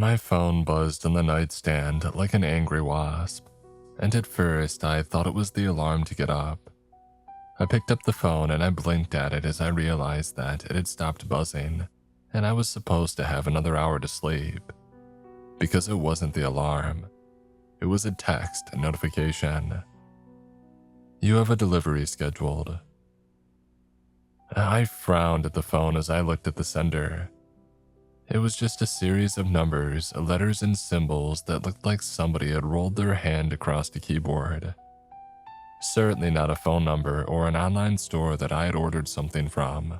My phone buzzed on the nightstand like an angry wasp, and at first I thought it was the alarm to get up. I picked up the phone and I blinked at it as I realized that it had stopped buzzing, and I was supposed to have another hour to sleep. Because it wasn't the alarm. It was a text notification. You have a delivery scheduled. I frowned at the phone as I looked at the sender. It was just a series of numbers, letters, and symbols that looked like somebody had rolled their hand across the keyboard. Certainly not a phone number or an online store that I had ordered something from.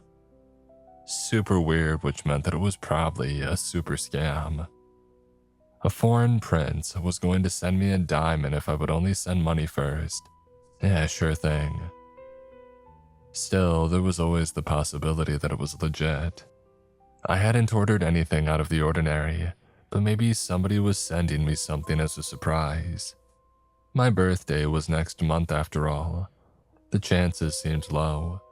Super weird, which meant that it was probably a super scam. A foreign prince was going to send me a diamond if I would only send money first. Yeah, sure thing. Still, there was always the possibility that it was legit. I hadn't ordered anything out of the ordinary, but maybe somebody was sending me something as a surprise. My birthday was next month after all. The chances seemed low,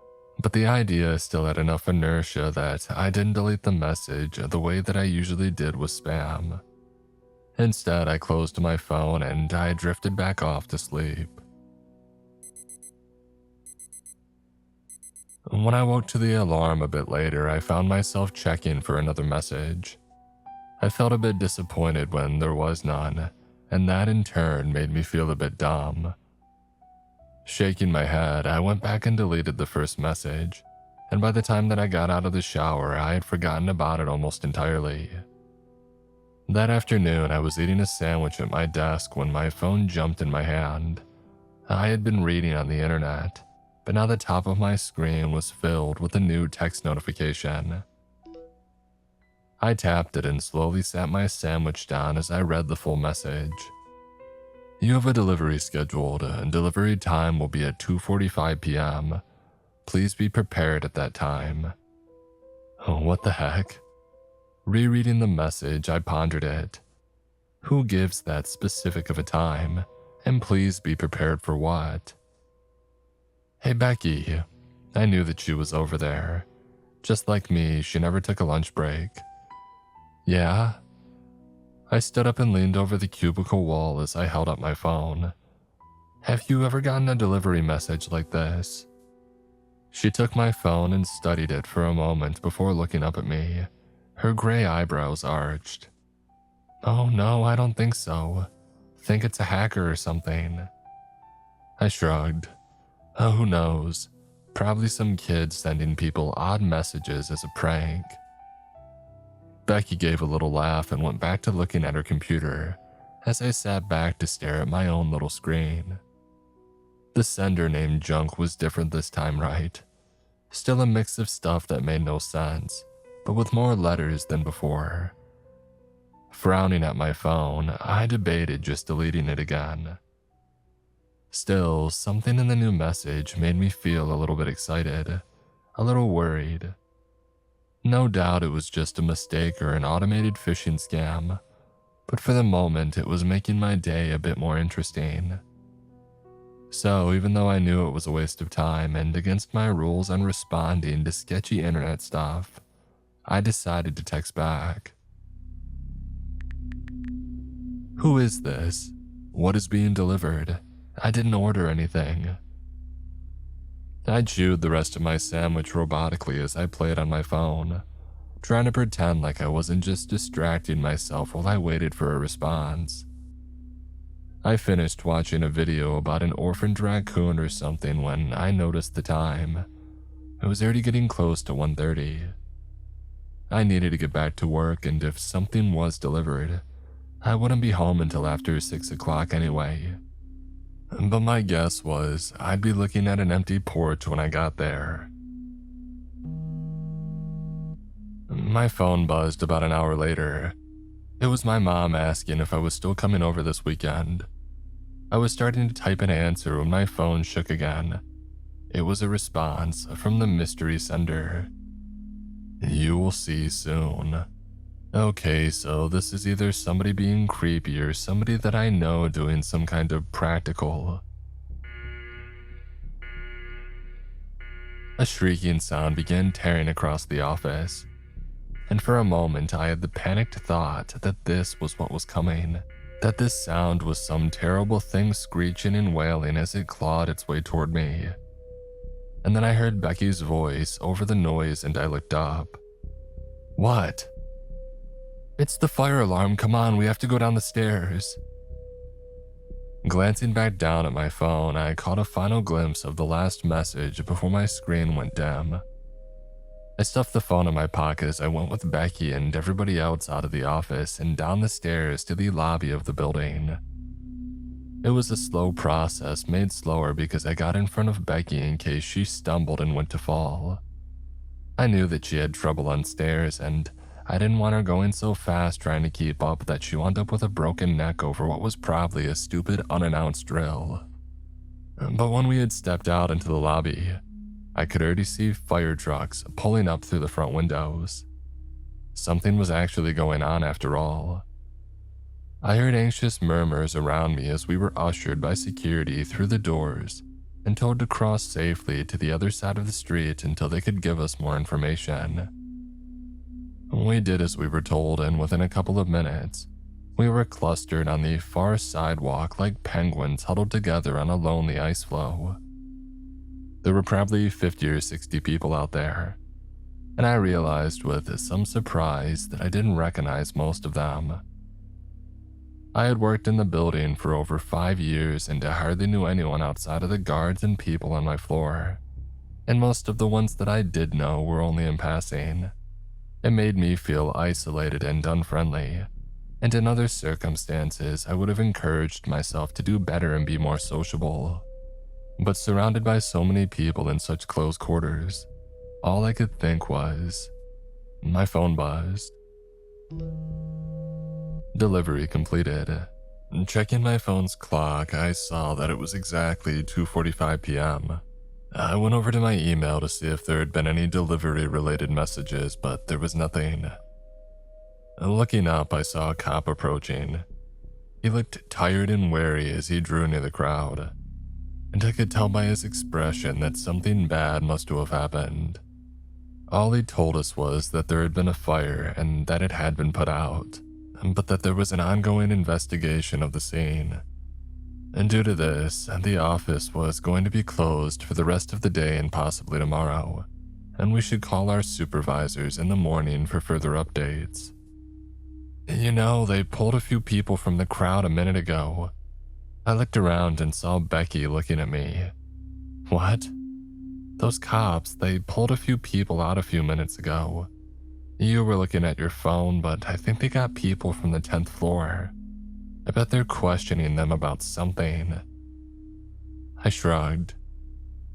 but the idea still had enough inertia that I didn't delete the message the way that I usually did with spam. Instead, I closed my phone and I drifted back off to sleep. When I woke to the alarm a bit later, I found myself checking for another message. I felt a bit disappointed when there was none, and that in turn made me feel a bit dumb. Shaking my head, I went back and deleted the first message, and by the time that I got out of the shower, I had forgotten about it almost entirely. That afternoon, I was eating a sandwich at my desk when my phone jumped in my hand. I had been reading on the internet, but now the top of my screen was filled with a new text notification. I tapped it and slowly sat my sandwich down as I read the full message. You have a delivery scheduled, and delivery time will be at 2:45 p.m. Please be prepared at that time. Oh, what the heck? Rereading the message, I pondered it. Who gives that specific of a time? And please be prepared for what? Hey Becky, I knew that she was over there. Just like me, she never took a lunch break. Yeah? I stood up and leaned over the cubicle wall as I held up my phone. Have you ever gotten a delivery message like this? She took my phone and studied it for a moment before looking up at me, her gray eyebrows arched. Oh no, I don't think so. Think it's a hacker or something. I shrugged. Oh, who knows? Probably some kid sending people odd messages as a prank. Becky gave a little laugh and went back to looking at her computer as I sat back to stare at my own little screen. The sender named Junk was different this time, right? Still a mix of stuff that made no sense, but with more letters than before. Frowning at my phone, I debated just deleting it again. Still, something in the new message made me feel a little bit excited, a little worried. No doubt it was just a mistake or an automated phishing scam, but for the moment it was making my day a bit more interesting. So even though I knew it was a waste of time and against my rules on responding to sketchy internet stuff, I decided to text back. Who is this? What is being delivered? I didn't order anything. I chewed the rest of my sandwich robotically as I played on my phone, trying to pretend like I wasn't just distracting myself while I waited for a response. I finished watching a video about an orphaned raccoon or something when I noticed the time. It was already getting close to 1:30. I needed to get back to work, and if something was delivered, I wouldn't be home until after 6 o'clock anyway. But my guess was I'd be looking at an empty porch when I got there. My phone buzzed about an hour later. It was my mom asking if I was still coming over this weekend. I was starting to type an answer when my phone shook again. It was a response from the mystery sender. You will see soon. Okay, so this is either somebody being creepy or somebody that I know doing some kind of practical. A shrieking sound began tearing across the office. and for a moment I had the panicked thought that this was what was coming, that this sound was some terrible thing screeching and wailing as it clawed its way toward me. And then I heard Becky's voice over the noise and I looked up. "What?" "It's the fire alarm, come on, we have to go down the stairs." Glancing back down at my phone, I caught a final glimpse of the last message before my screen went dim. I stuffed the phone in my pocket as I went with Becky and everybody else out of the office and down the stairs to the lobby of the building. It was a slow process, made slower because I got in front of Becky in case she stumbled and went to fall. I knew that she had trouble on stairs, and I didn't want her going so fast trying to keep up that she wound up with a broken neck over what was probably a stupid unannounced drill. But when we had stepped out into the lobby, I could already see fire trucks pulling up through the front windows. Something was actually going on after all. I heard anxious murmurs around me as we were ushered by security through the doors and told to cross safely to the other side of the street until they could give us more information. We did as we were told, and within a couple of minutes, we were clustered on the far sidewalk like penguins huddled together on a lonely ice floe. There were probably 50 or 60 people out there, and I realized with some surprise that I didn't recognize most of them. I had worked in the building for over 5 years and I hardly knew anyone outside of the guards and people on my floor, and most of the ones that I did know were only in passing. It made me feel isolated and unfriendly, and in other circumstances I would have encouraged myself to do better and be more sociable. But surrounded by so many people in such close quarters, all I could think was, my phone buzzed. Delivery completed. Checking my phone's clock, I saw that it was exactly 2:45 p.m. I went over to my email to see if there had been any delivery-related messages, but there was nothing. Looking up, I saw a cop approaching. He looked tired and wary as he drew near the crowd, and I could tell by his expression that something bad must have happened. All he told us was that there had been a fire and that it had been put out, but that there was an ongoing investigation of the scene. And due to this, the office was going to be closed for the rest of the day and possibly tomorrow, and we should call our supervisors in the morning for further updates. "You know, they pulled a few people from the crowd a minute ago." I looked around and saw Becky looking at me. "What?" "Those cops, they pulled a few people out a few minutes ago. You were looking at your phone, but I think they got people from the 10th floor. I bet they're questioning them about something." I shrugged.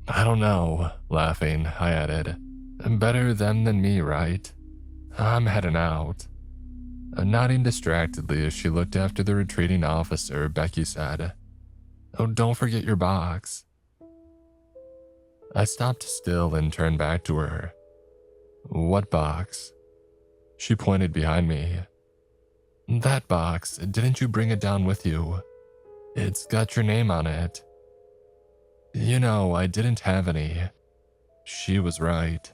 "I don't know," laughing, I added. "Better them than me, right? I'm heading out." Nodding distractedly as she looked after the retreating officer, Becky said, "Oh, don't forget your box." I stopped still and turned back to her. "What box?" She pointed behind me. "That box, didn't you bring it down with you? It's got your name on it." You know, I didn't have any. She was right.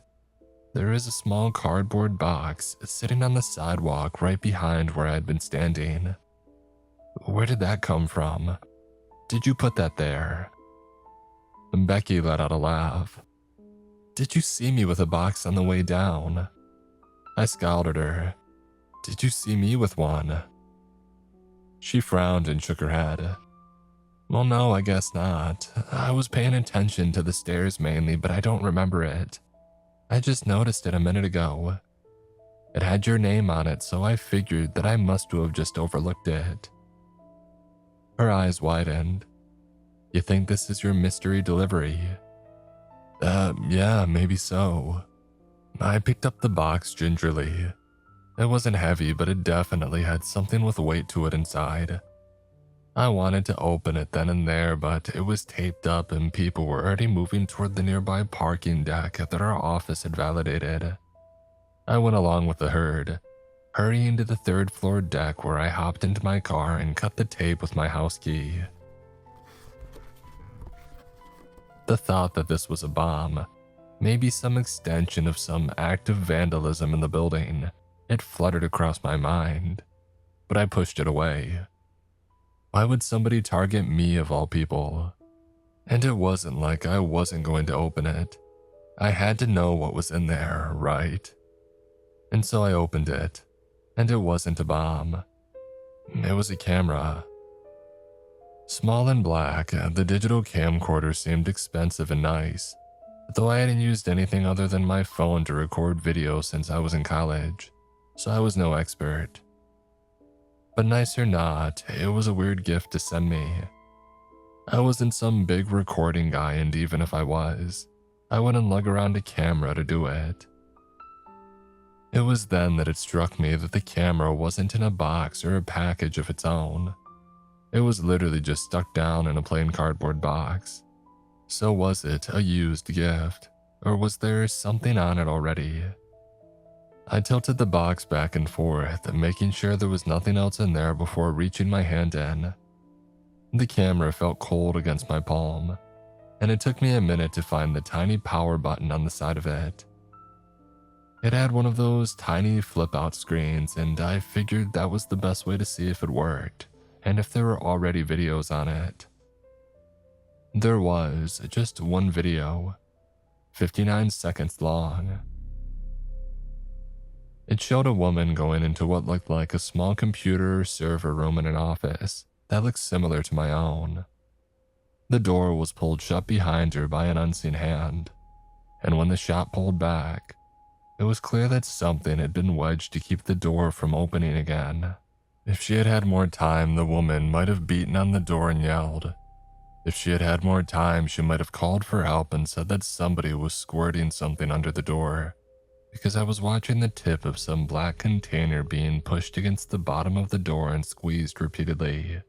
There is a small cardboard box sitting on the sidewalk right behind where I had been standing. Where did that come from? Did you put that there? Becky let out a laugh. "Did you see me with a box on the way down?" I scowled at her. "Did you see me with one?" She frowned and shook her head. "Well, no, I guess not. I was paying attention to the stairs mainly, but I don't remember it. I just noticed it a minute ago. It had your name on it, so I figured that I must have just overlooked it." Her eyes widened. "You think this is your mystery delivery?" Yeah, maybe so." I picked up the box gingerly. It wasn't heavy, but it definitely had something with weight to it inside. I wanted to open it then and there, but it was taped up and people were already moving toward the nearby parking deck that our office had validated. I went along with the herd, hurrying to the 3rd floor deck where I hopped into my car and cut the tape with my house key. The thought that this was a bomb, maybe some extension of some act of vandalism in the building, It fluttered across my mind, but I pushed it away. Why would somebody target me of all people? And it wasn't like I wasn't going to open it. I had to know what was in there, right? And so I opened it, and it wasn't a bomb. It was a camera. Small and black, the digital camcorder seemed expensive and nice, though I hadn't used anything other than my phone to record video since I was in college, so I was no expert. But nice or not, it was a weird gift to send me. I wasn't some big recording guy, and even if I was, I wouldn't lug around a camera to do it. It was then that it struck me that the camera wasn't in a box or a package of its own. It was literally just stuck down in a plain cardboard box. So was it a used gift, or was there something on it already? I tilted the box back and forth, making sure there was nothing else in there before reaching my hand in. The camera felt cold against my palm, and it took me a minute to find the tiny power button on the side of it. It had one of those tiny flip-out screens, and I figured that was the best way to see if it worked, and if there were already videos on it. There was just one video, 59 seconds long. It showed a woman going into what looked like a small computer server room in an office that looked similar to my own. The door was pulled shut behind her by an unseen hand, and when the shot pulled back, it was clear that something had been wedged to keep the door from opening again. If she had had more time, the woman might have beaten on the door and yelled. If she had had more time, she might have called for help and said that somebody was squirting something under the door, because I was watching the tip of some black container being pushed against the bottom of the door and squeezed repeatedly.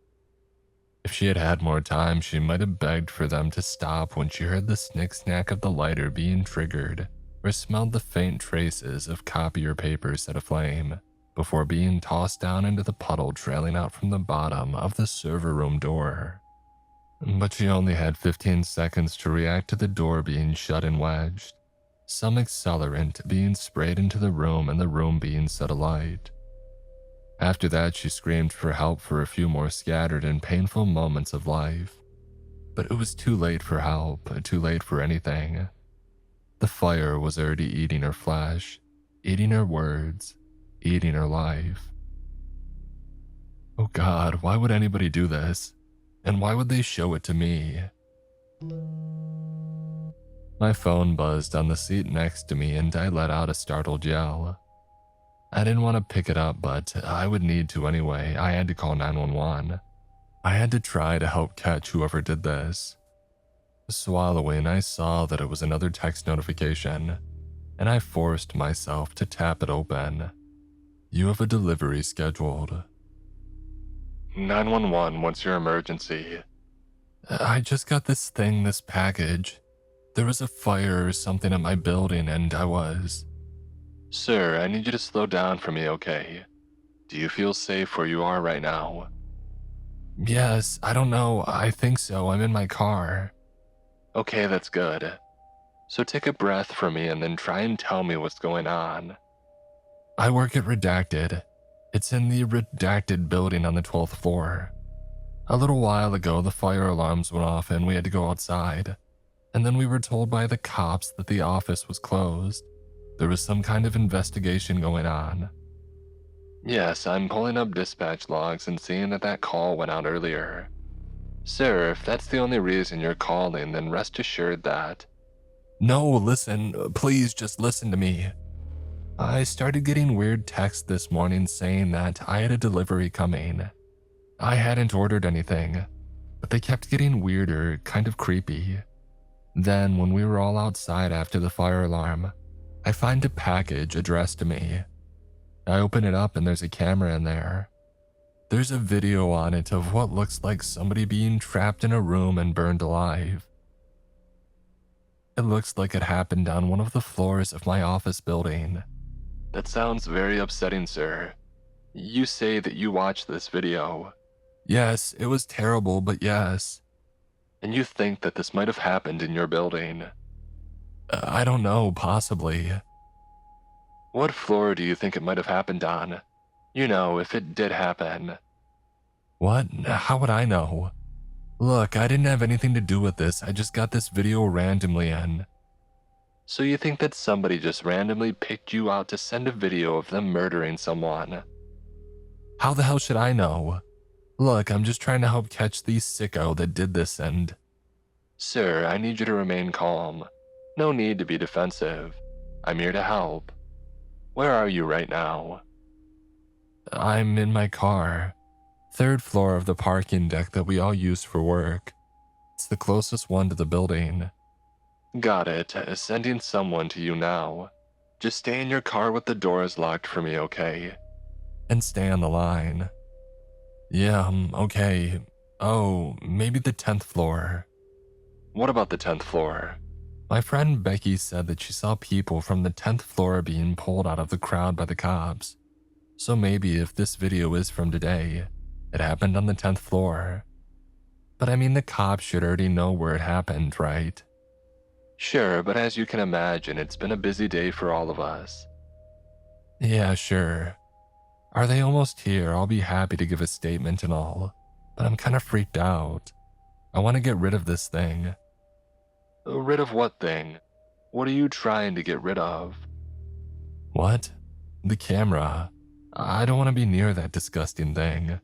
If she had had more time, she might have begged for them to stop when she heard the snick-snack of the lighter being triggered, or smelled the faint traces of copier paper set aflame, before being tossed down into the puddle trailing out from the bottom of the server room door. But she only had 15 seconds to react to the door being shut and wedged, some accelerant being sprayed into the room and the room being set alight. After that, she screamed for help for a few more scattered and painful moments of life. But it was too late for help, too late for anything. The fire was already eating her flesh, eating her words, eating her life. Oh God, why would anybody do this? And why would they show it to me? My phone buzzed on the seat next to me and I let out a startled yell. I didn't want to pick it up, but I would need to anyway. I had to call 911. I had to try to help catch whoever did this. Swallowing, I saw that it was another text notification, and I forced myself to tap it open. You have a delivery scheduled. 911, what's your emergency? I just got this package. There was a fire or something at my building and I was... Sir, I need you to slow down for me, okay? Do you feel safe where you are right now? Yes, I don't know. I think so. I'm in my car. Okay, that's good. So take a breath for me and then try and tell me what's going on. I work at Redacted. It's in the Redacted building on the 12th floor. A little while ago, the fire alarms went off and we had to go outside. And then we were told by the cops that the office was closed. There was some kind of investigation going on. Yes, I'm pulling up dispatch logs and seeing that call went out earlier. Sir, if that's the only reason you're calling, then rest assured that... No, listen, please just listen to me. I started getting weird texts this morning saying that I had a delivery coming. I hadn't ordered anything, but they kept getting weirder, kind of creepy. Then, when we were all outside after the fire alarm, I find a package addressed to me. I open it up and there's a camera in there. There's a video on it of what looks like somebody being trapped in a room and burned alive. It looks like it happened on one of the floors of my office building. That sounds very upsetting, sir. You say that you watched this video. Yes, it was terrible, but yes. And you think that this might have happened in your building? I don't know, possibly. What floor do you think it might have happened on? You know, if it did happen. What? How would I know? Look, I didn't have anything to do with this. I just got this video randomly in. So you think that somebody just randomly picked you out to send a video of them murdering someone? How the hell should I know? Look, I'm just trying to help catch the sicko that did this and... Sir, I need you to remain calm. No need to be defensive. I'm here to help. Where are you right now? I'm in my car. 3rd floor of the parking deck that we all use for work. It's the closest one to the building. Got it. Sending someone to you now. Just stay in your car with the doors locked for me, okay? And stay on the line. Yeah, okay. Oh, maybe the 10th floor. What about the 10th floor? My friend Becky said that she saw people from the 10th floor being pulled out of the crowd by the cops. So maybe if this video is from today, it happened on the 10th floor. But I mean, the cops should already know where it happened, right? Sure, but as you can imagine, it's been a busy day for all of us. Yeah, sure. Are they almost here? I'll be happy to give a statement and all, but I'm kind of freaked out. I want to get rid of this thing. Rid of what thing? What are you trying to get rid of? What? The camera. I don't want to be near that disgusting thing.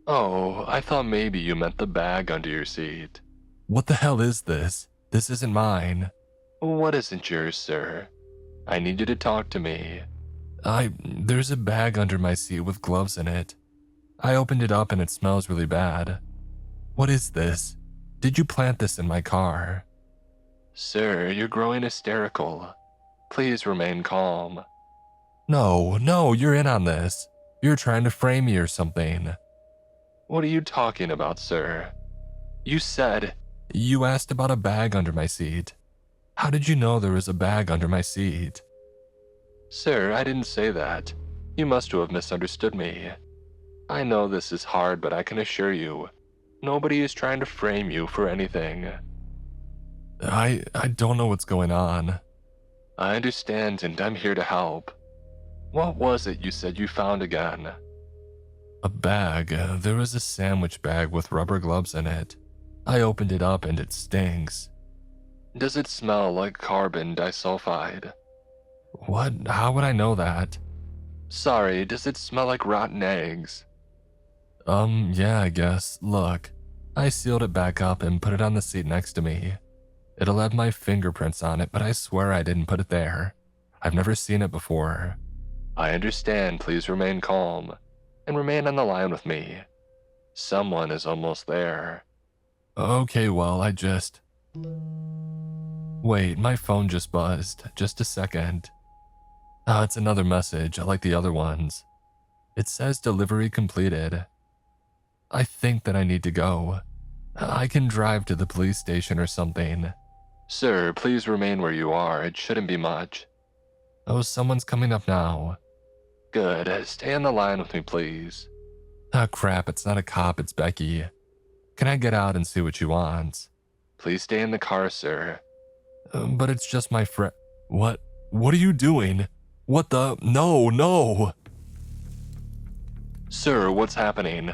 Oh, I thought maybe you meant the bag under your seat. What the hell is this? This isn't mine. What isn't yours, sir? I need you to talk to me. There's a bag under my seat with gloves in it. I opened it up and it smells really bad. What is this? Did you plant this in my car? Sir, you're growing hysterical. Please remain calm. No, you're in on this. You're trying to frame me or something. What are you talking about, sir? You asked about a bag under my seat. How did you know there was a bag under my seat? Sir, I didn't say that. You must have misunderstood me. I know this is hard, but I can assure you, nobody is trying to frame you for anything. I don't know what's going on. I understand, and I'm here to help. What was it you said you found again? A bag. There was a sandwich bag with rubber gloves in it. I opened it up and it stinks. Does it smell like carbon disulfide? What? How would I know that? Sorry, does it smell like rotten eggs? Yeah, I guess. Look, I sealed it back up and put it on the seat next to me. It'll have my fingerprints on it, but I swear I didn't put it there. I've never seen it before. I understand. Please remain calm and remain on the line with me. Someone is almost there. Okay, well, Wait, my phone just buzzed. Just a second. It's another message, like the other ones. It says delivery completed. I think that I need to go. I can drive to the police station or something. Sir, please remain where you are. It shouldn't be much. Oh, someone's coming up now. Good. Stay on the line with me, please. Ah, crap. It's not a cop. It's Becky. Can I get out and see what she wants? Please stay in the car, sir. But it's just my friend. What? What are you doing? What the? No. Sir, what's happening?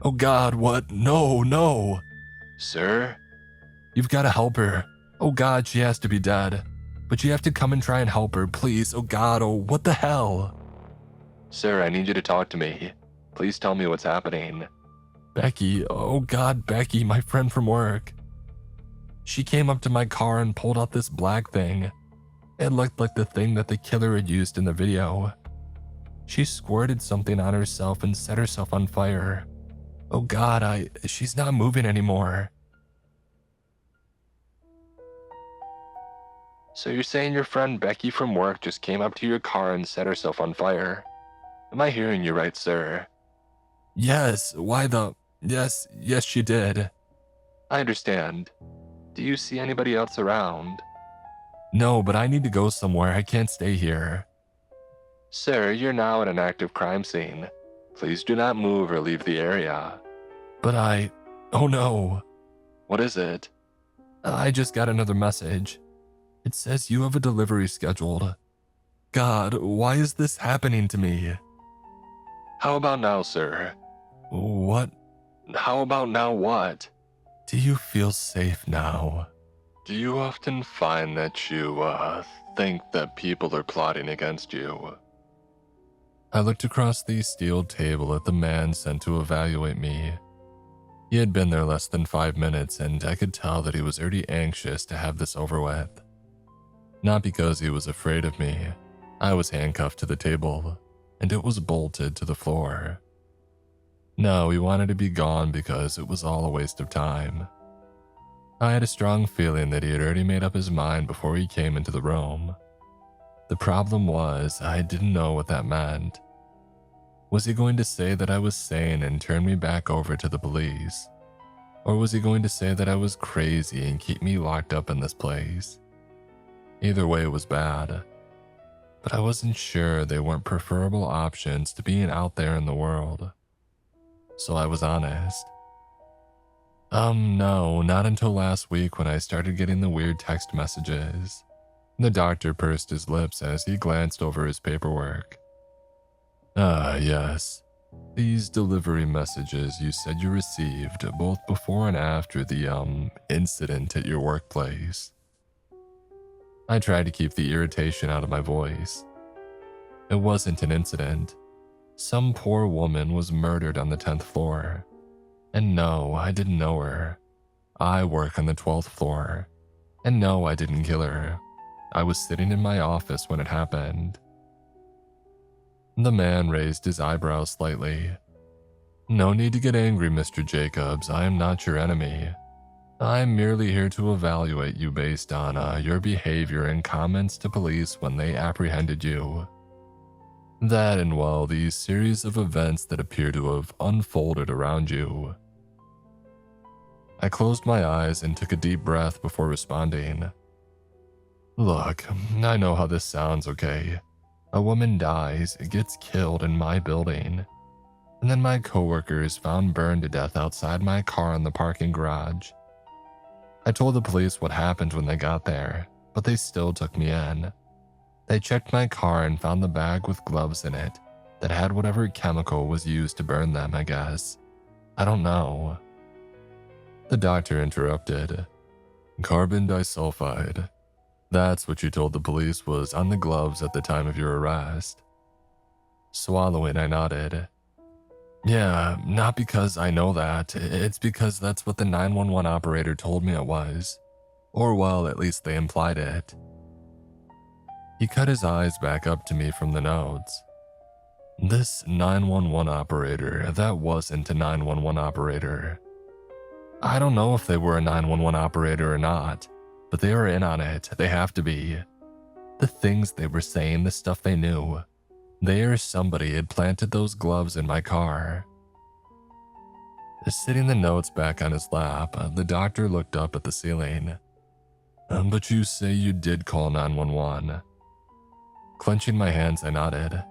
Oh God, what? No. Sir? You've got to help her. Oh God, she has to be dead. But you have to come and try and help her, please. Oh God, oh, what the hell? Sir, I need you to talk to me. Please tell me what's happening. Becky, oh God, Becky, my friend from work. She came up to my car and pulled out this black thing. It looked like the thing that the killer had used in the video. She squirted something on herself and set herself on fire. Oh God, she's not moving anymore. So you're saying your friend Becky from work just came up to your car and set herself on fire? Am I hearing you right, sir? Yes, Yes, she did. I understand. Do you see anybody else around? No, but I need to go somewhere. I can't stay here. Sir, you're now at an active crime scene. Please do not move or leave the area. But oh no. What is it? I just got another message. It says you have a delivery scheduled. God, why is this happening to me? How about now, sir? What? How about now what? Do you feel safe now? Do you often find that you, think that people are plotting against you? I looked across the steel table at the man sent to evaluate me. He had been there less than 5 minutes, and I could tell that he was already anxious to have this over with. Not because he was afraid of me. I was handcuffed to the table, and it was bolted to the floor. No, he wanted to be gone because it was all a waste of time. I had a strong feeling that he had already made up his mind before he came into the room. The problem was, I didn't know what that meant. Was he going to say that I was sane and turn me back over to the police? Or was he going to say that I was crazy and keep me locked up in this place? Either way was bad. But I wasn't sure they weren't preferable options to being out there in the world. So I was honest. No, not until last week when I started getting the weird text messages. The doctor pursed his lips as he glanced over his paperwork. Yes. These delivery messages you said you received both before and after the, incident at your workplace. I tried to keep the irritation out of my voice. It wasn't an incident. Some poor woman was murdered on the 10th floor. And no, I didn't know her. I work on the 12th floor. And no, I didn't kill her. I was sitting in my office when it happened. The man raised his eyebrows slightly. No need to get angry, Mr. Jacobs. I am not your enemy. I'm merely here to evaluate you based on your behavior and comments to police when they apprehended you. That and, well, the series of events that appear to have unfolded around you. I closed my eyes and took a deep breath before responding. Look, I know how this sounds, okay? A woman dies, gets killed in my building, and then my coworker is found burned to death outside my car in the parking garage. I told the police what happened when they got there, but they still took me in. They checked my car and found the bag with gloves in it that had whatever chemical was used to burn them, I guess. I don't know. The doctor interrupted. Carbon disulfide. That's what you told the police was on the gloves at the time of your arrest. Swallowing, I nodded. Yeah, not because I know that. It's because that's what the 911 operator told me it was. Or well, at least they implied it. He cut his eyes back up to me from the notes. This 911 operator, that wasn't a 911 operator. I don't know if they were a 911 operator or not, but they were in on it. They have to be. The things they were saying, the stuff they knew. They or somebody had planted those gloves in my car. Sitting the notes back on his lap, the doctor looked up at the ceiling. But you say you did call 911. Clenching my hands, I nodded.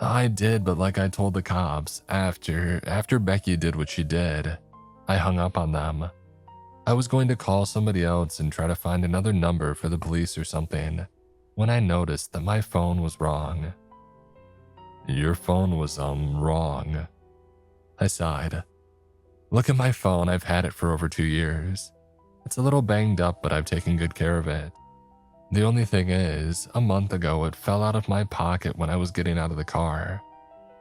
I did, but like I told the cops, after Becky did what she did, I hung up on them. I was going to call somebody else and try to find another number for the police or something, when I noticed that my phone was wrong. Your phone was, wrong. I sighed. Look at my phone, I've had it for over 2 years. It's a little banged up, but I've taken good care of it. The only thing is, a month ago it fell out of my pocket when I was getting out of the car.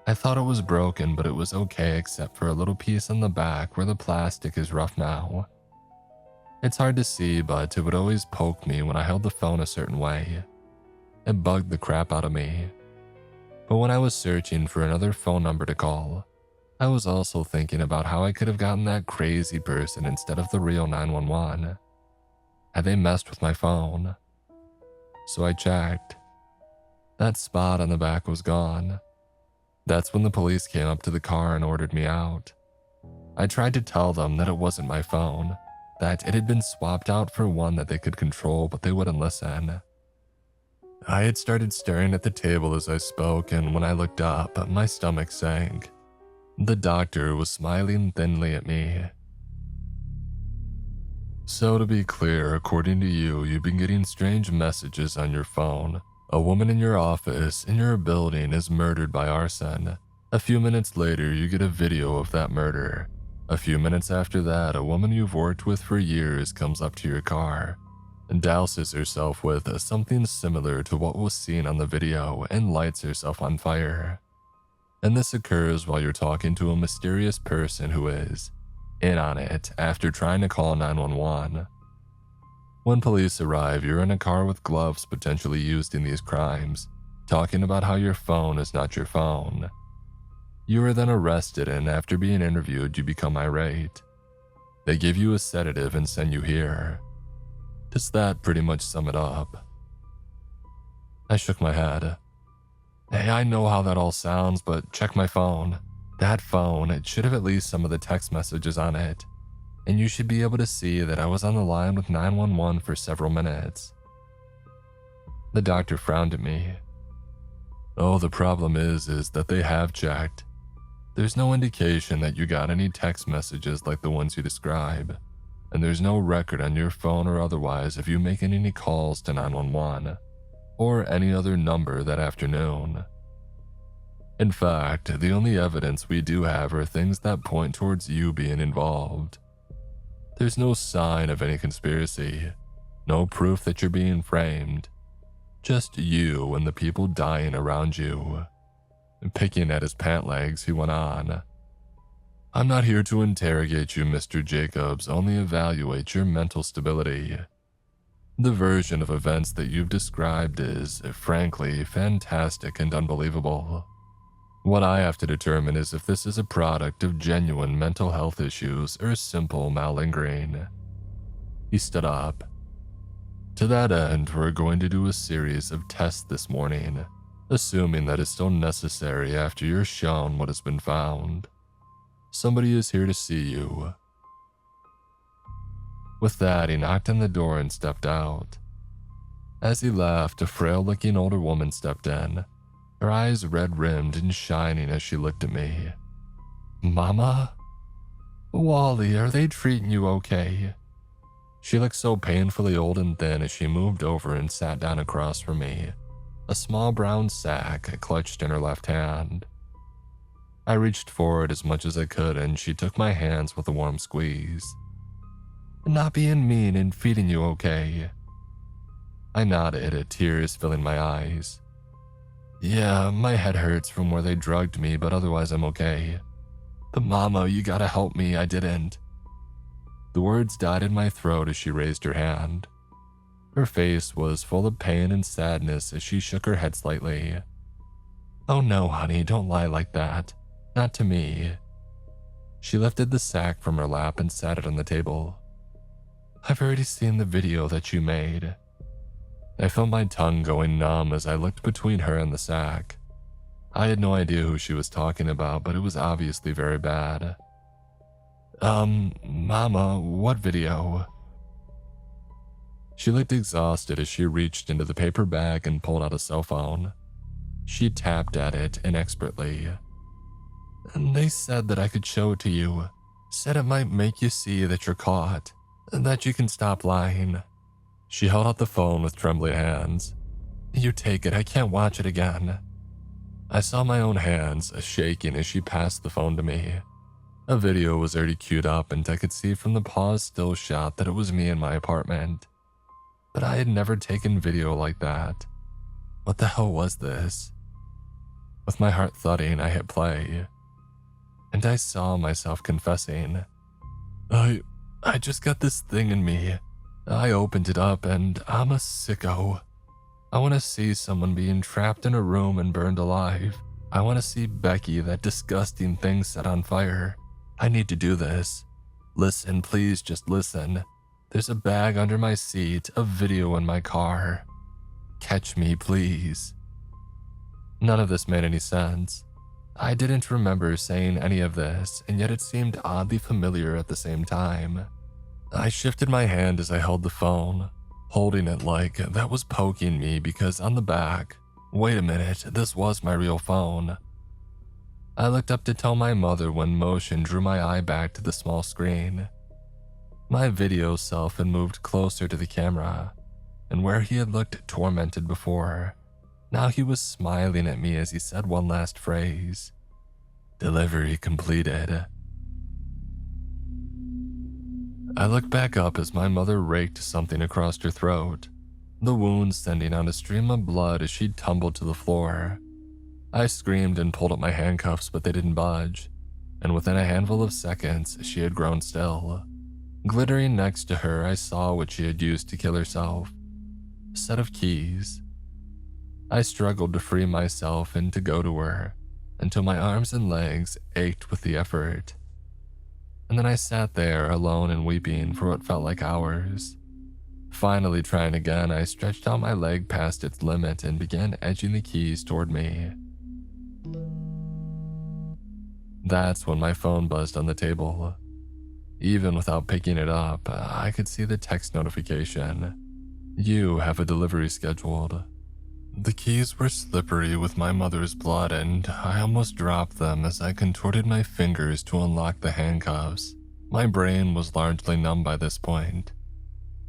I thought it was broken, but it was okay except for a little piece on the back where the plastic is rough now. It's hard to see, but it would always poke me when I held the phone a certain way. It bugged the crap out of me. But when I was searching for another phone number to call, I was also thinking about how I could have gotten that crazy person instead of the real 911. Had they messed with my phone? So I checked. That spot on the back was gone. That's when the police came up to the car and ordered me out. I tried to tell them that it wasn't my phone, that it had been swapped out for one that they could control, but they wouldn't listen. I had started staring at the table as I spoke, and when I looked up, my stomach sank. The doctor was smiling thinly at me. So to be clear, according to you, you've been getting strange messages on your phone A woman in your office, in your building, is murdered by arson. A few minutes later, you get a video of that murder. A few minutes after that, a woman you've worked with for years comes up to your car and douses herself with something similar to what was seen on the video and lights herself on fire. And this occurs while you're talking to a mysterious person who is in on it after trying to call 911. When police arrive, you're in a car with gloves potentially used in these crimes, talking about how your phone is not your phone. You are then arrested, and after being interviewed, you become irate. They give you a sedative and send you here. Does that pretty much sum it up? I shook my head. Hey, I know how that all sounds, but check my phone. That phone, it should have at least some of the text messages on it. And you should be able to see that I was on the line with 911 for several minutes. The doctor frowned at me. Oh, the problem is that they have checked. There's no indication that you got any text messages like the ones you describe, and there's no record on your phone or otherwise of you making any calls to 911 or any other number that afternoon. In fact, the only evidence we do have are things that point towards you being involved. There's no sign of any conspiracy, no proof that you're being framed, just you and the people dying around you. Picking at his pant legs, he went on. I'm not here to interrogate you, Mr. Jacobs, only evaluate your mental stability. The version of events that you've described is, frankly, fantastic and unbelievable. What I have to determine is if this is a product of genuine mental health issues or simple malingering. He stood up. To that end, we're going to do a series of tests this morning, assuming that is still necessary after you're shown what has been found. Somebody is here to see you. With that, he knocked on the door and stepped out. As he left, a frail-looking older woman stepped in, her eyes red-rimmed and shining as she looked at me. Mama? Wally, are they treating you okay? She looked so painfully old and thin as she moved over and sat down across from me, a small brown sack clutched in her left hand. I reached forward as much as I could and she took my hands with a warm squeeze. Not being mean and feeding you okay? I nodded, tears filling my eyes. Yeah, my head hurts from where they drugged me, but otherwise I'm okay. But Mama, you gotta help me, I didn't. The words died in my throat as she raised her hand. Her face was full of pain and sadness as she shook her head slightly. Oh no, honey, don't lie like that. Not to me. She lifted the sack from her lap and sat it on the table. I've already seen the video that you made. I felt my tongue going numb as I looked between her and the sack. I had no idea who she was talking about, but it was obviously very bad. Mama, what video? She looked exhausted as she reached into the paper bag and pulled out a cell phone. She tapped at it inexpertly. They said that I could show it to you. Said it might make you see that you're caught, and that you can stop lying. She held out the phone with trembling hands. You take it, I can't watch it again. I saw my own hands shaking as she passed the phone to me. A video was already queued up and I could see from the paused still shot that it was me in my apartment. But I had never taken video like that. What the hell was this? With my heart thudding, I hit play. And I saw myself confessing. I just got this thing in me. I opened it up and I'm a sicko. I want to see someone being trapped in a room and burned alive. I want to see Becky, that disgusting thing, set on fire. I need to do this. Listen, please just listen. There's a bag under my seat, a video in my car. Catch me, please. None of this made any sense. I didn't remember saying any of this, and yet it seemed oddly familiar at the same time. I shifted my hand as I held the phone, holding it like that was poking me because on the back, wait a minute, this was my real phone. I looked up to tell my mother when motion drew my eye back to the small screen. My video self had moved closer to the camera, and where he had looked tormented before, Now he was smiling at me as he said one last phrase. "Delivery completed." I looked back up as my mother raked something across her throat, the wound sending out a stream of blood as she tumbled to the floor. I screamed and pulled up my handcuffs, but they didn't budge, and within a handful of seconds, she had grown still. Glittering next to her, I saw what she had used to kill herself. A set of keys. I struggled to free myself and to go to her, until my arms and legs ached with the effort. And then I sat there alone and weeping for what felt like hours. Finally trying again, I stretched out my leg past its limit and began edging the keys toward me. That's when my phone buzzed on the table. Even without picking it up, I could see the text notification. "You have a delivery scheduled." The keys were slippery with my mother's blood, and I almost dropped them as I contorted my fingers to unlock the handcuffs. My brain was largely numb by this point.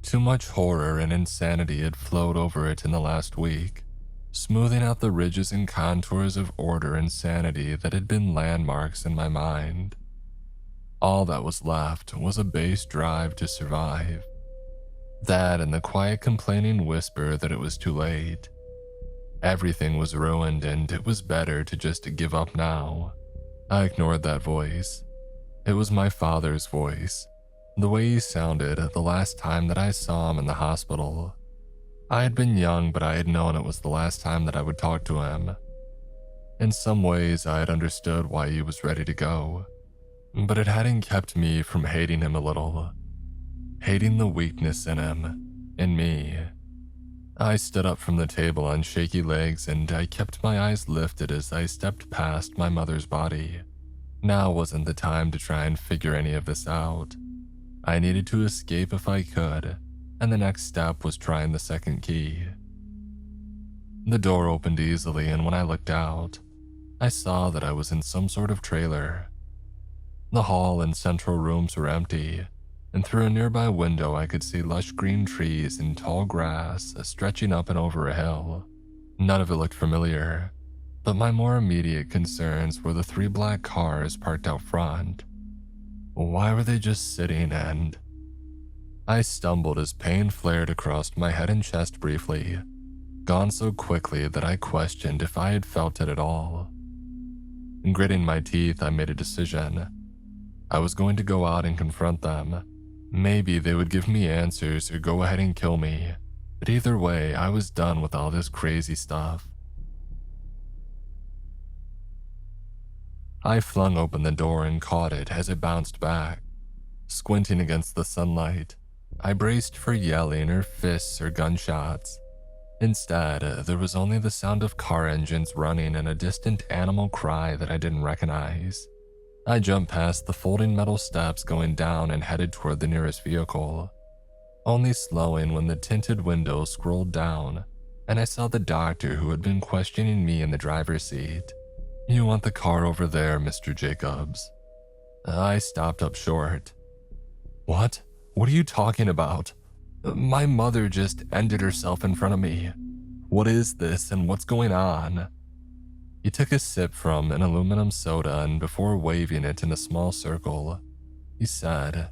Too much horror and insanity had flowed over it in the last week, smoothing out the ridges and contours of order and sanity that had been landmarks in my mind. All that was left was a base drive to survive. That and the quiet complaining whisper that it was too late. Everything was ruined and it was better to just give up now. I ignored that voice. It was my father's voice, the way he sounded the last time that I saw him in the hospital. I had been young, but I had known it was the last time that I would talk to him. In some ways, I had understood why he was ready to go, but it hadn't kept me from hating him a little. Hating the weakness in him, in me. I stood up from the table on shaky legs and I kept my eyes lifted as I stepped past my mother's body. Now wasn't the time to try and figure any of this out. I needed to escape if I could, and the next step was trying the second key. The door opened easily, and when I looked out, I saw that I was in some sort of trailer. The hall and central rooms were empty, and through a nearby window I could see lush green trees and tall grass stretching up and over a hill. None of it looked familiar, but my more immediate concerns were the 3 black cars parked out front. Why were they just sitting? And I stumbled as pain flared across my head and chest briefly, gone so quickly that I questioned if I had felt it at all. Gritting my teeth, I made a decision. I was going to go out and confront them. Maybe they would give me answers or go ahead and kill me, but either way, I was done with all this crazy stuff. I flung open the door and caught it as it bounced back. Squinting against the sunlight, I braced for yelling or fists or gunshots. Instead, there was only the sound of car engines running and a distant animal cry that I didn't recognize. I jumped past the folding metal steps going down and headed toward the nearest vehicle, only slowing when the tinted window scrolled down and I saw the doctor who had been questioning me in the driver's seat. "You want the car over there, Mr. Jacobs." I stopped up short. What? What are you talking about? My mother just ended herself in front of me. What is this and what's going on? He took a sip from an aluminum soda and before waving it in a small circle, he said,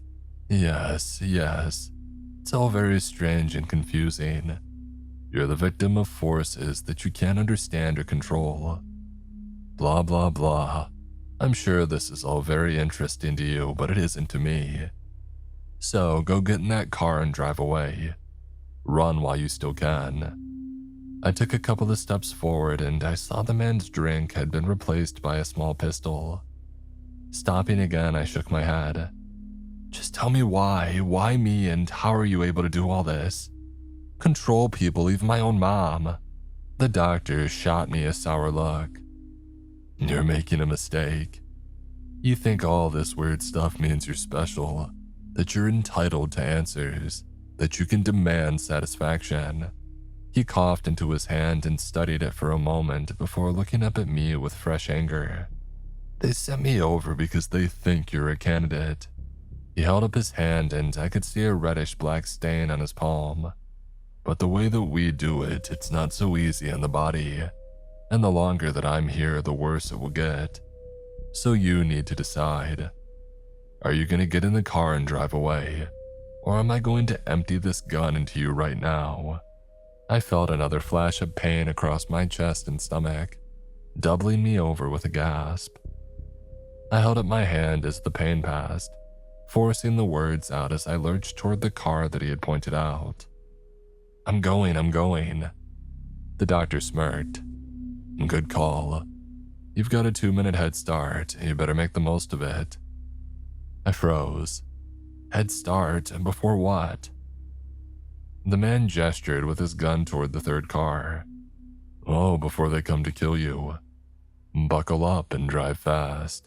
Yes, it's all very strange and confusing. You're the victim of forces that you can't understand or control. Blah, blah, blah. I'm sure this is all very interesting to you, but it isn't to me. So go get in that car and drive away. Run while you still can. I took a couple of steps forward and I saw the man's drink had been replaced by a small pistol. Stopping again, I shook my head. Just tell me why me, and how are you able to do all this? Control people, even my own mom. The doctor shot me a sour look. You're making a mistake. You think all this weird stuff means you're special, that you're entitled to answers, that you can demand satisfaction. He coughed into his hand and studied it for a moment before looking up at me with fresh anger. They sent me over because they think you're a candidate. He held up his hand and I could see a reddish black stain on his palm. but the way that we do it, it's not so easy on the body. And the longer that I'm here, the worse it will get. So you need to decide. Are you going to get in the car and drive away? Or am I going to empty this gun into you right now? I felt another flash of pain across my chest and stomach, doubling me over with a gasp. I held up my hand as the pain passed, forcing the words out as I lurched toward the car that he had pointed out. I'm going. The doctor smirked. Good call. You've got a 2-minute head start. You better make the most of it. I froze. Head start? Before what? The man gestured with his gun toward the third car. Oh, before they come to kill you. Buckle up and drive fast.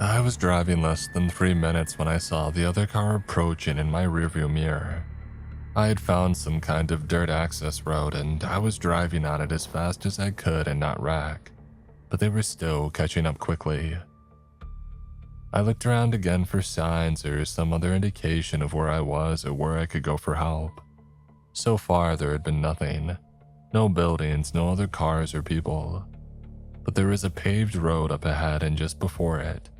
I was driving less than 3 minutes when I saw the other car approaching in my rearview mirror. I had found some kind of dirt access road and I was driving on it as fast as I could and not wreck, but they were still catching up quickly. I looked around again for signs or some other indication of where I was or where I could go for help. So far there had been nothing. No buildings, no other cars or people. But there was a paved road up ahead and just before it,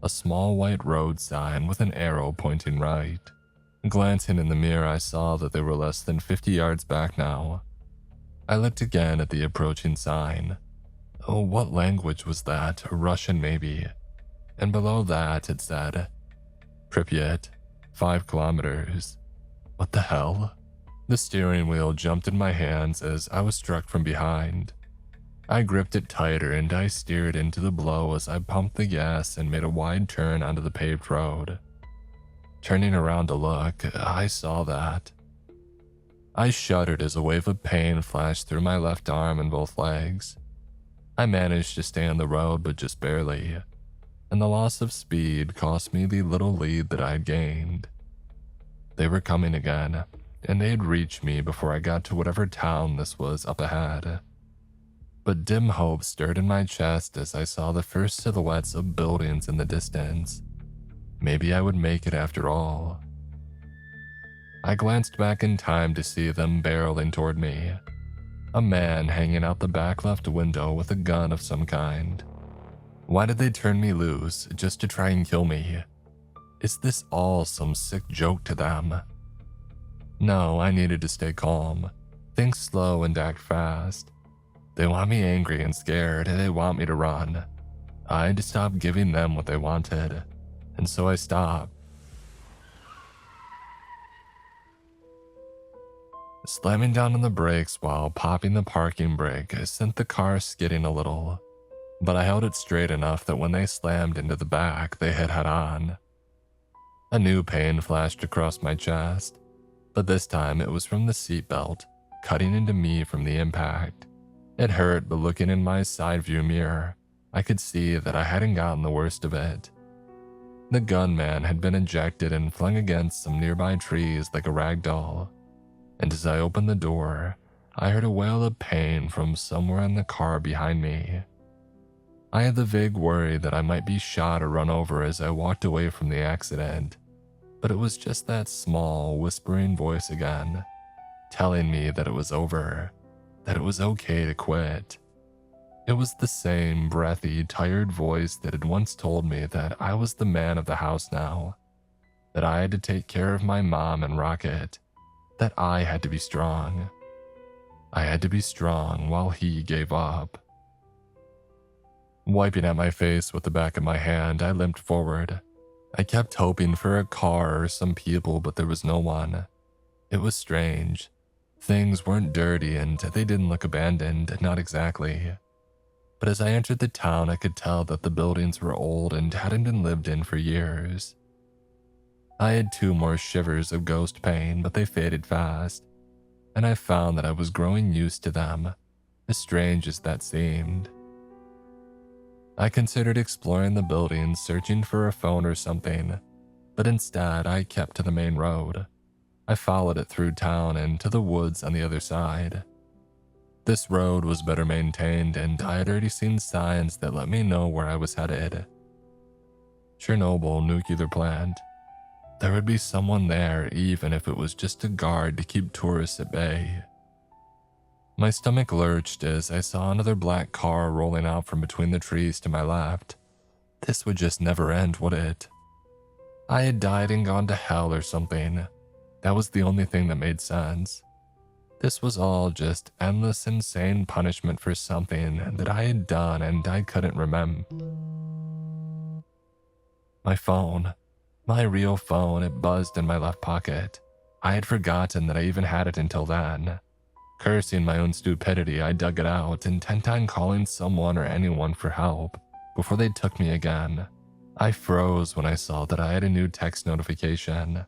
a small white road sign with an arrow pointing right. Glancing in the mirror, I saw that they were less than 50 yards back now. I looked again at the approaching sign. Oh, what language was that? Russian maybe. And below that it said, Pripyat, 5 kilometers. What the hell? The steering wheel jumped in my hands as I was struck from behind. I gripped it tighter and I steered into the blow as I pumped the gas and made a wide turn onto the paved road. Turning around to look, I saw that. I shuddered as a wave of pain flashed through my left arm and both legs. I managed to stay on the road, but just barely, and the loss of speed cost me the little lead that I had gained. They were coming again, and they had reached me before I got to whatever town this was up ahead. But dim hope stirred in my chest as I saw the first silhouettes of buildings in the distance. Maybe I would make it after all. I glanced back in time to see them barreling toward me. A man hanging out the back left window with a gun of some kind. Why did they turn me loose just to try and kill me? Is this all some sick joke to them? No, I needed to stay calm, think slow and act fast. They want me angry and scared, and they want me to run. I had to stop giving them what they wanted, and so I stopped. Slamming down on the brakes while popping the parking brake sent the car skidding a little, but I held it straight enough that when they slammed into the back, they hit head-on. A new pain flashed across my chest, but this time it was from the seatbelt, cutting into me from the impact. It hurt, but looking in my side view mirror, I could see that I hadn't gotten the worst of it. The gunman had been ejected and flung against some nearby trees like a rag doll, and as I opened the door, I heard a wail of pain from somewhere in the car behind me. I had the vague worry that I might be shot or run over as I walked away from the accident, but it was just that small, whispering voice again, telling me that it was over, that it was okay to quit. It was the same breathy, tired voice that had once told me that I was the man of the house now, that I had to take care of my mom and Rocket, that I had to be strong. I had to be strong while he gave up. Wiping at my face with the back of my hand, I limped forward. I kept hoping for a car or some people, but there was no one. It was strange. Things weren't dirty and they didn't look abandoned, not exactly. But as I entered the town, I could tell that the buildings were old and hadn't been lived in for years. I had 2 more shivers of ghost pain, but they faded fast, and I found that I was growing used to them, as strange as that seemed. I considered exploring the buildings, searching for a phone or something, but instead I kept to the main road. I followed it through town and to the woods on the other side. This road was better maintained, and I had already seen signs that let me know where I was headed. Chernobyl nuclear plant. there would be someone there, even if it was just a guard to keep tourists at bay. My stomach lurched as I saw another black car rolling out from between the trees to my left. This would just never end, would it? I had died and gone to hell or something. That was the only thing that made sense. This was all just endless, insane punishment for something that I had done and I couldn't remember. My phone. My real phone, it buzzed in my left pocket. I had forgotten that I even had it until then. Cursing my own stupidity, I dug it out, intent on calling someone or anyone for help before they took me again. I froze when I saw that I had a new text notification.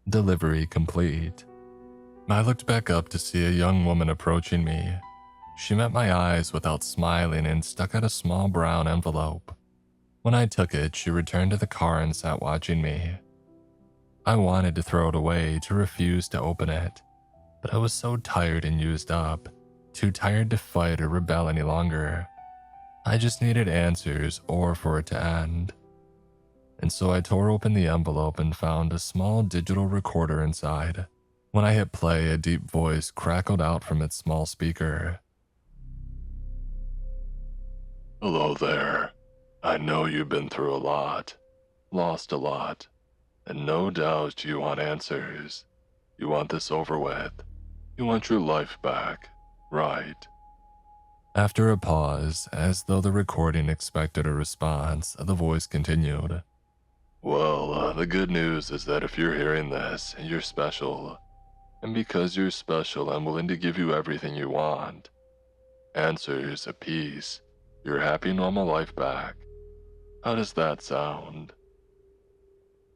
Delivery complete. I looked back up to see a young woman approaching me. She met my eyes without smiling and stuck out a small brown envelope. When I took it, she returned to the car and sat watching me. I wanted to throw it away, to refuse to open it, but I was so tired and used up, too tired to fight or rebel any longer. I just needed answers or for it to end. And so I tore open the envelope and found a small digital recorder inside. When I hit play, a deep voice crackled out from its small speaker. Hello there. I know you've been through a lot, lost a lot, and no doubt you want answers. You want this over with. You want your life back, right? After a pause, as though the recording expected a response, the voice continued. Well, the good news is that if you're hearing this, you're special. And because you're special, I'm willing to give you everything you want. Answers, a peace, your happy normal life back. How does that sound?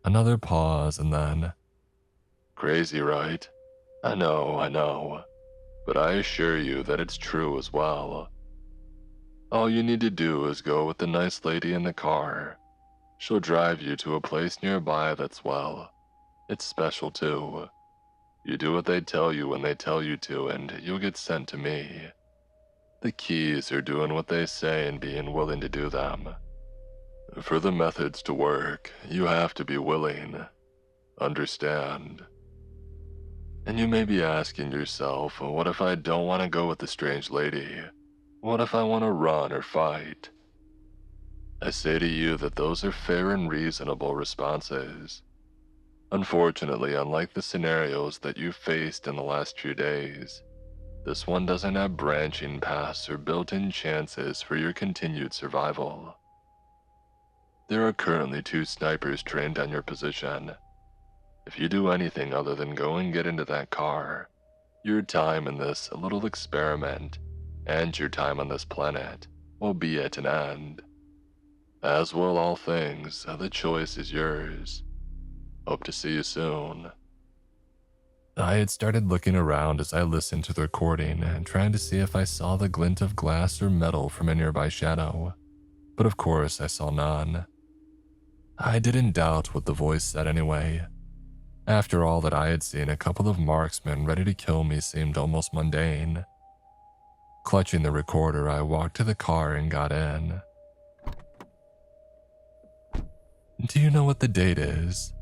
Another pause and then, Crazy, right? I know. But I assure you that it's true as well. All you need to do is go with the nice lady in the car. She'll drive you to a place nearby that's, well, it's special too. You do what they tell you when they tell you to, and you'll get sent to me. The keys are doing what they say and being willing to do them. For the methods to work, you have to be willing. Understand? And you may be asking yourself, what if I don't want to go with the strange lady? What if I want to run or fight? I say to you that those are fair and reasonable responses. Unfortunately, unlike the scenarios that you faced in the last few days, this one doesn't have branching paths or built-in chances for your continued survival. There are currently 2 snipers trained on your position. If you do anything other than go and get into that car, your time in this little experiment and your time on this planet will be at an end. As will all things, the choice is yours. Hope to see you soon. I had started looking around as I listened to the recording and trying to see if I saw the glint of glass or metal from a nearby shadow, but of course I saw none. I didn't doubt what the voice said anyway. After all that I had seen, a couple of marksmen ready to kill me seemed almost mundane. Clutching the recorder, I walked to the car and got in. Do you know what the date is?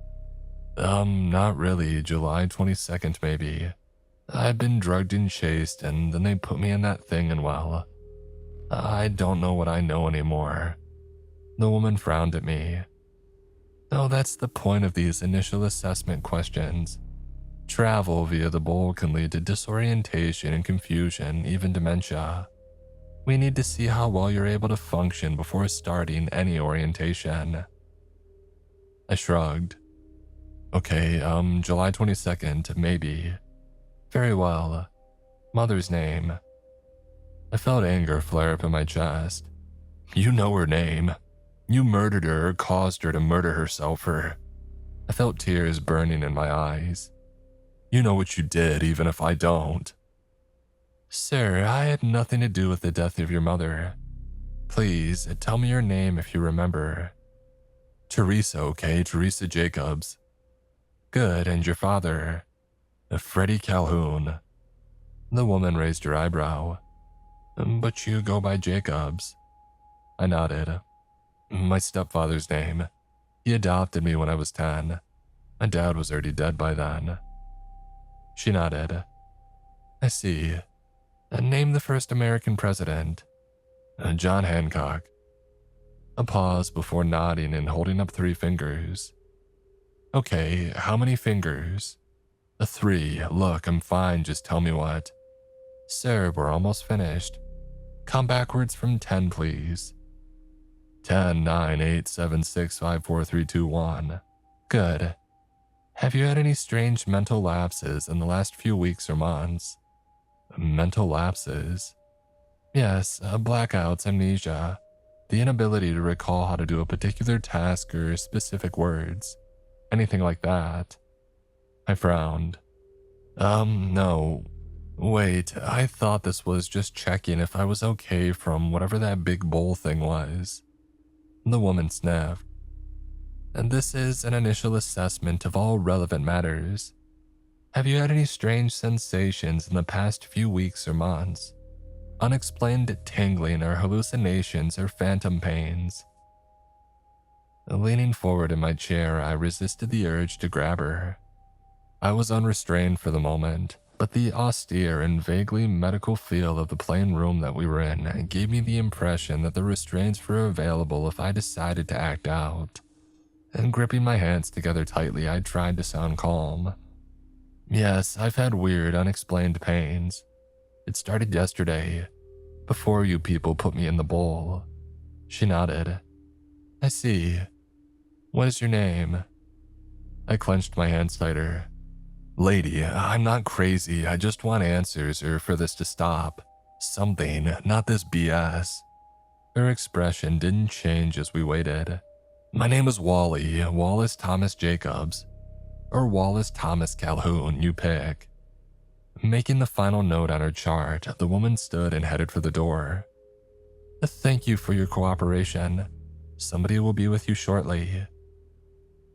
Not really, July 22nd maybe. I'd been drugged and chased and then they put me in that thing and well, I don't know what I know anymore. The woman frowned at me. Oh, that's the point of these initial assessment questions. Travel via the bowl can lead to disorientation and confusion, even dementia. We need to see how well you're able to function before starting any orientation. I shrugged. Okay, July 22nd, maybe. Very well. Mother's name. I felt anger flare up in my chest. You know her name. You murdered her or caused her to murder herself or... I felt tears burning in my eyes. You know what you did, even if I don't. Sir, I had nothing to do with the death of your mother. Please, tell me your name if you remember. Teresa, okay? Teresa Jacobs. Good, and your father? Freddie Calhoun. The woman raised her eyebrow. But you go by Jacobs. I nodded. My stepfather's name. He adopted me when I was 10. My dad was already dead by then. She nodded. I see. Name the first American president. John Hancock. A pause before nodding and holding up 3 fingers. Okay, how many fingers? 3. Look, I'm fine, just tell me what. Sir, we're almost finished. Count backwards from 10, please. 10, 9, 8, 7, 6, 5, 4, 3, 2, 1. Good. Have you had any strange mental lapses in the last few weeks or months? Mental lapses? Yes, blackouts, amnesia. The inability to recall how to do a particular task or specific words. Anything like that. I frowned. No. Wait, I thought this was just checking if I was okay from whatever that big bowl thing was. The woman sniffed. And this is an initial assessment of all relevant matters. Have you had any strange sensations in the past few weeks or months? Unexplained tingling or hallucinations or phantom pains? Leaning forward in my chair, I resisted the urge to grab her. I was unrestrained for the moment, but the austere and vaguely medical feel of the plain room that we were in gave me the impression that the restraints were available if I decided to act out. And gripping my hands together tightly, I tried to sound calm. Yes, I've had weird, unexplained pains. It started yesterday, before you people put me in the bowl. She nodded. I see. What is your name? I clenched my hands tighter. Lady, I'm not crazy. I just want answers or for this to stop. Something, not this BS. Her expression didn't change as we waited. My name is Wally, Wallace Thomas Jacobs. Or Wallace Thomas Calhoun, you pick. Making the final note on her chart, the woman stood and headed for the door. Thank you for your cooperation. Somebody will be with you shortly.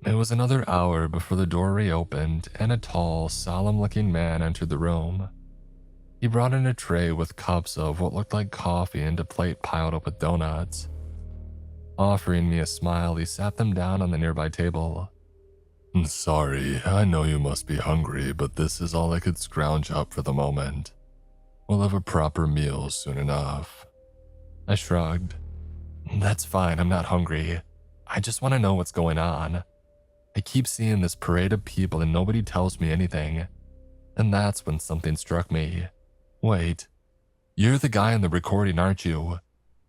It was another hour before the door reopened and a tall, solemn-looking man entered the room. He brought in a tray with cups of what looked like coffee and a plate piled up with donuts. Offering me a smile, he sat them down on the nearby table. Sorry, I know you must be hungry, but this is all I could scrounge up for the moment. We'll have a proper meal soon enough. I shrugged. That's fine, I'm not hungry. I just want to know what's going on. I keep seeing this parade of people and nobody tells me anything. And that's when something struck me. Wait, you're the guy in the recording, aren't you?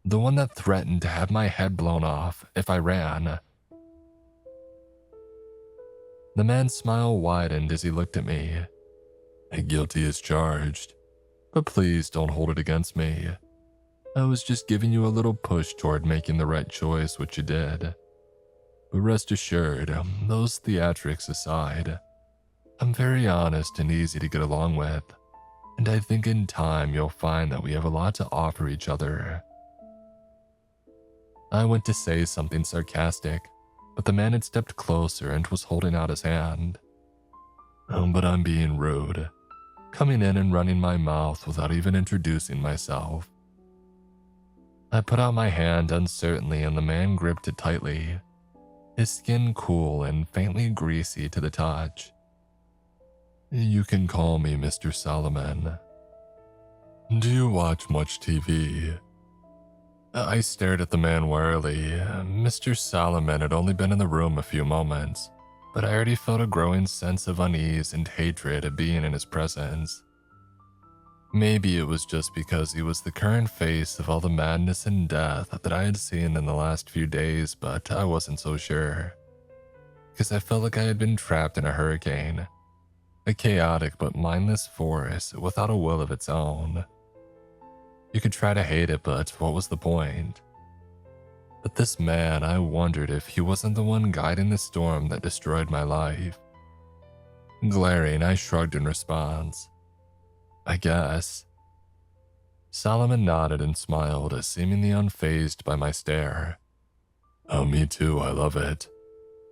The one that threatened to have my head blown off if I ran. The man's smile widened as he looked at me. Guilty as charged, but please don't hold it against me. I was just giving you a little push toward making the right choice, which you did. But rest assured, those theatrics aside, I'm very honest and easy to get along with, and I think in time you'll find that we have a lot to offer each other. I went to say something sarcastic, but the man had stepped closer and was holding out his hand. But I'm being rude, coming in and running my mouth without even introducing myself. I put out my hand uncertainly and the man gripped it tightly, his skin cool and faintly greasy to the touch. You can call me Mr. Solomon. Do you watch much TV? I stared at the man warily. Mr. Solomon had only been in the room a few moments, but I already felt a growing sense of unease and hatred at being in his presence. Maybe it was just because he was the current face of all the madness and death that I had seen in the last few days, but I wasn't so sure. Because I felt like I had been trapped in a hurricane, a chaotic but mindless force without a will of its own. You could try to hate it, but what was the point? But this man, I wondered if he wasn't the one guiding the storm that destroyed my life. Glaring, I shrugged in response. I guess. Solomon nodded and smiled, seemingly unfazed by my stare. Oh, me too, I love it.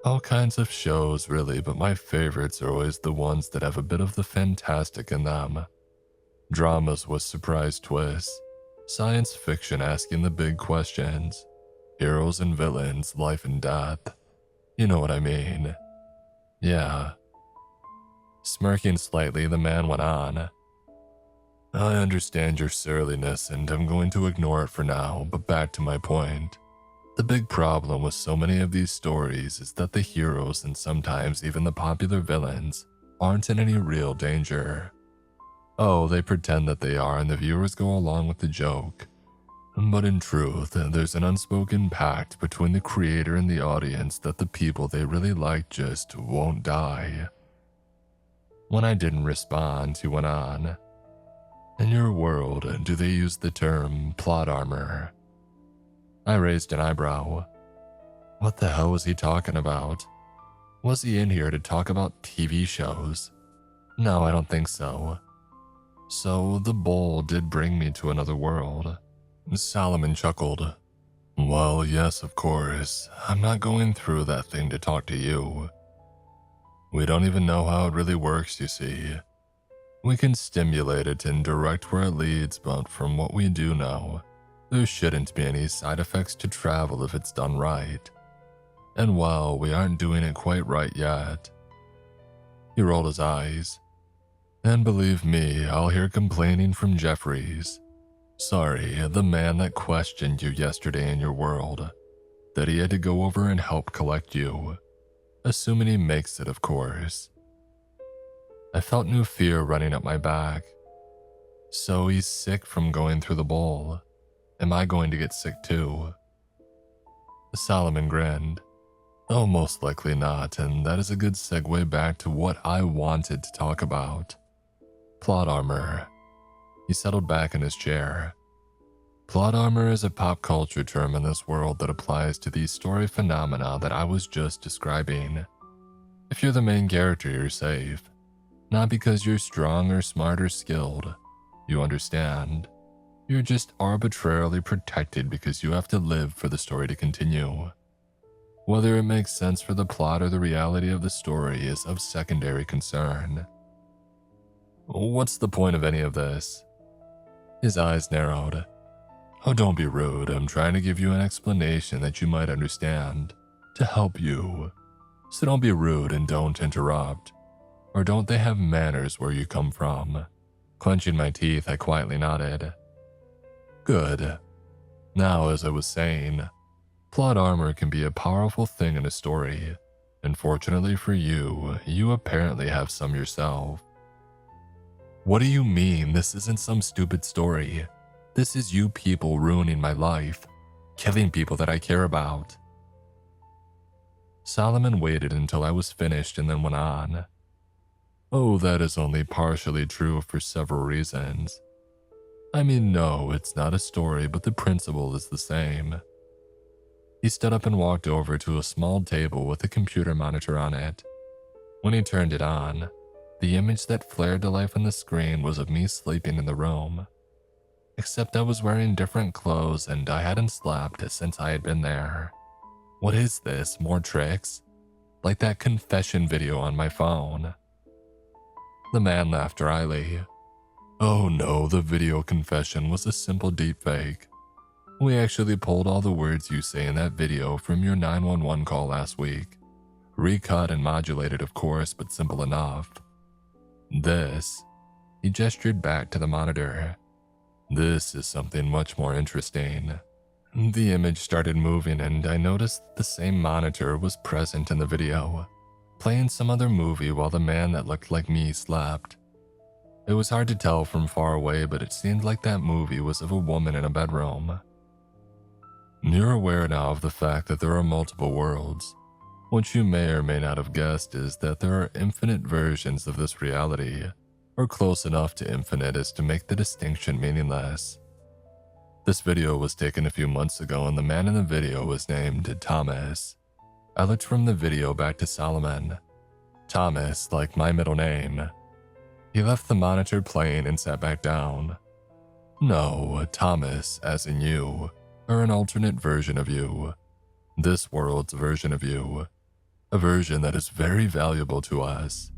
All kinds of shows, really, but my favorites are always the ones that have a bit of the fantastic in them. Dramas with surprise twists, science fiction asking the big questions, heroes and villains, life and death. You know what I mean. Yeah. Smirking slightly, the man went on. I understand your surliness and I'm going to ignore it for now, but back to my point. The big problem with so many of these stories is that the heroes and sometimes even the popular villains aren't in any real danger. Oh, they pretend that they are and the viewers go along with the joke. But in truth, there's an unspoken pact between the creator and the audience that the people they really like just won't die. When I didn't respond, he went on. In your world, do they use the term plot armor? I raised an eyebrow. What the hell was he talking about? Was he in here to talk about TV shows? No, I don't think so. So the bowl did bring me to another world. Solomon chuckled. Well, yes, of course. I'm not going through that thing to talk to you. We don't even know how it really works, you see. We can stimulate it and direct where it leads, but from what we do know, there shouldn't be any side effects to travel if it's done right. And while we aren't doing it quite right yet, he rolled his eyes. And believe me, I'll hear complaining from Jeffries. Sorry, the man that questioned you yesterday in your world, that he had to go over and help collect you. Assuming he makes it, of course. I felt new fear running up my back. So he's sick from going through the bowl. Am I going to get sick too? Solomon grinned. Oh, most likely not, and that is a good segue back to what I wanted to talk about. Plot armor. He settled back in his chair. Plot armor is a pop culture term in this world that applies to these story phenomena that I was just describing. If you're the main character, you're safe. Not because you're strong or smart or skilled. You understand. You're just arbitrarily protected because you have to live for the story to continue. Whether it makes sense for the plot or the reality of the story is of secondary concern. What's the point of any of this? His eyes narrowed. Oh, don't be rude. I'm trying to give you an explanation that you might understand, to help you. So don't be rude and don't interrupt. Or don't they have manners where you come from? Clenching my teeth, I quietly nodded. Good. Now, as I was saying, plot armor can be a powerful thing in a story. And fortunately for you, you apparently have some yourself. What do you mean this isn't some stupid story? This is you people ruining my life, killing people that I care about. Solomon waited until I was finished and then went on. Oh, that is only partially true for several reasons. I mean, no, it's not a story, but the principle is the same. He stood up and walked over to a small table with a computer monitor on it. When he turned it on, the image that flared to life on the screen was of me sleeping in the room. Except I was wearing different clothes and I hadn't slept since I had been there. What is this? More tricks? Like that confession video on my phone. The man laughed dryly. Oh no, the video confession was a simple deepfake. We actually pulled all the words you say in that video from your 911 call last week. Recut and modulated, of course, but simple enough. This, he gestured back to the monitor. This is something much more interesting. The image started moving and I noticed the same monitor was present in the video, playing some other movie while the man that looked like me slept. It was hard to tell from far away, but it seemed like that movie was of a woman in a bedroom. You're aware now of the fact that there are multiple worlds. What you may or may not have guessed is that there are infinite versions of this reality, or close enough to infinite as to make the distinction meaningless. This video was taken a few months ago and the man in the video was named Thomas. I looked from the video back to Solomon. Thomas, like my middle name. He left the monitor playing and sat back down. No, Thomas, as in you, are an alternate version of you. This world's version of you. A version that is very valuable to us.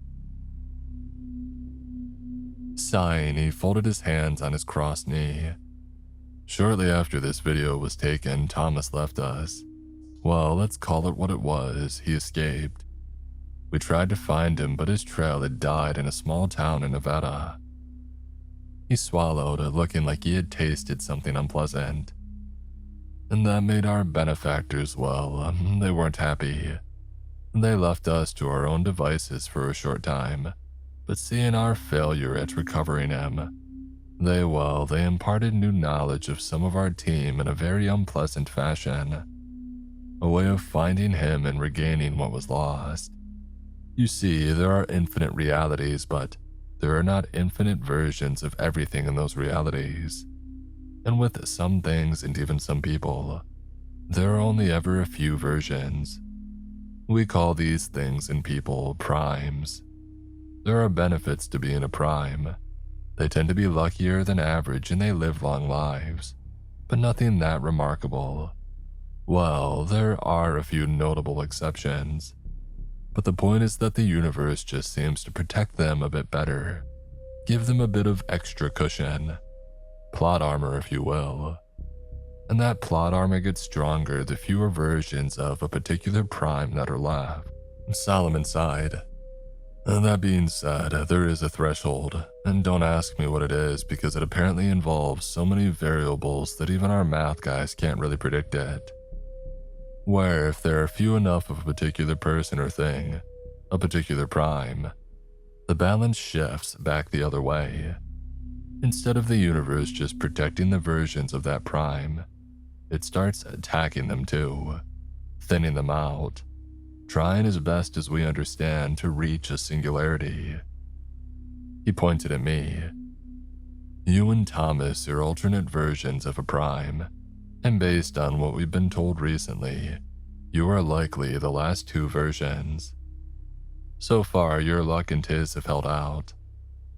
Sighing, he folded his hands on his crossed knee. Shortly after this video was taken, Thomas left us. Well, let's call it what it was, he escaped. We tried to find him, but his trail had died in a small town in Nevada. He swallowed, looking like he had tasted something unpleasant. And that made our benefactors, well, they weren't happy. They left us to our own devices for a short time, but seeing our failure at recovering him, they imparted new knowledge of some of our team in a very unpleasant fashion. A way of finding him and regaining what was lost. You see, there are infinite realities, but there are not infinite versions of everything in those realities. And with some things and even some people, there are only ever a few versions. We call these things and people primes. There are benefits to being a prime. They tend to be luckier than average and they live long lives, but nothing that remarkable. Well, there are a few notable exceptions, but the point is that the universe just seems to protect them a bit better, give them a bit of extra cushion, plot armor if you will. And that plot armor gets stronger the fewer versions of a particular prime that are left. Solomon sighed. That being said, there is a threshold, and don't ask me what it is because it apparently involves so many variables that even our math guys can't really predict it. Where if there are few enough of a particular person or thing, a particular prime, the balance shifts back the other way. Instead of the universe just protecting the versions of that prime, it starts attacking them too, thinning them out, trying as best as we understand to reach a singularity. He pointed at me. You and Thomas are alternate versions of a prime, and based on what we've been told recently, you are likely the last two versions. So far, your luck and his have held out,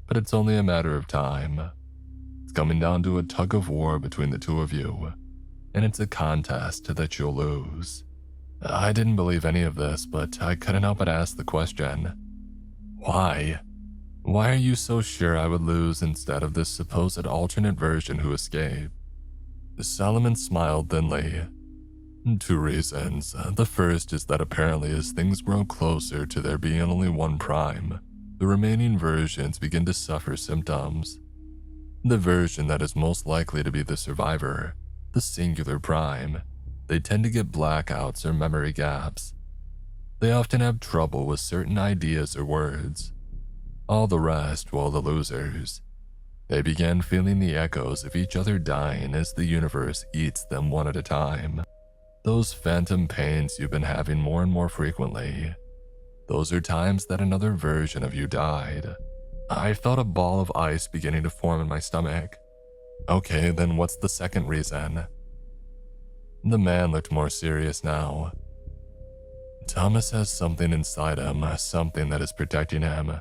but it's only a matter of time. It's coming down to a tug of war between the two of you, and it's a contest that you'll lose. I didn't believe any of this, but I couldn't help but ask the question. Why? Why are you so sure I would lose instead of this supposed alternate version who escaped? Solomon smiled thinly. Two reasons. The first is that apparently as things grow closer to there being only one prime, the remaining versions begin to suffer symptoms. The version that is most likely to be the survivor, the singular prime, they tend to get blackouts or memory gaps. They often have trouble with certain ideas or words. All the rest, well, the losers, they began feeling the echoes of each other dying as the universe eats them one at a time. Those phantom pains you've been having more and more frequently, those are times that another version of you died. I felt a ball of ice beginning to form in my stomach. Okay, then what's the second reason? The man looked more serious now. Thomas has something inside him, something that is protecting him.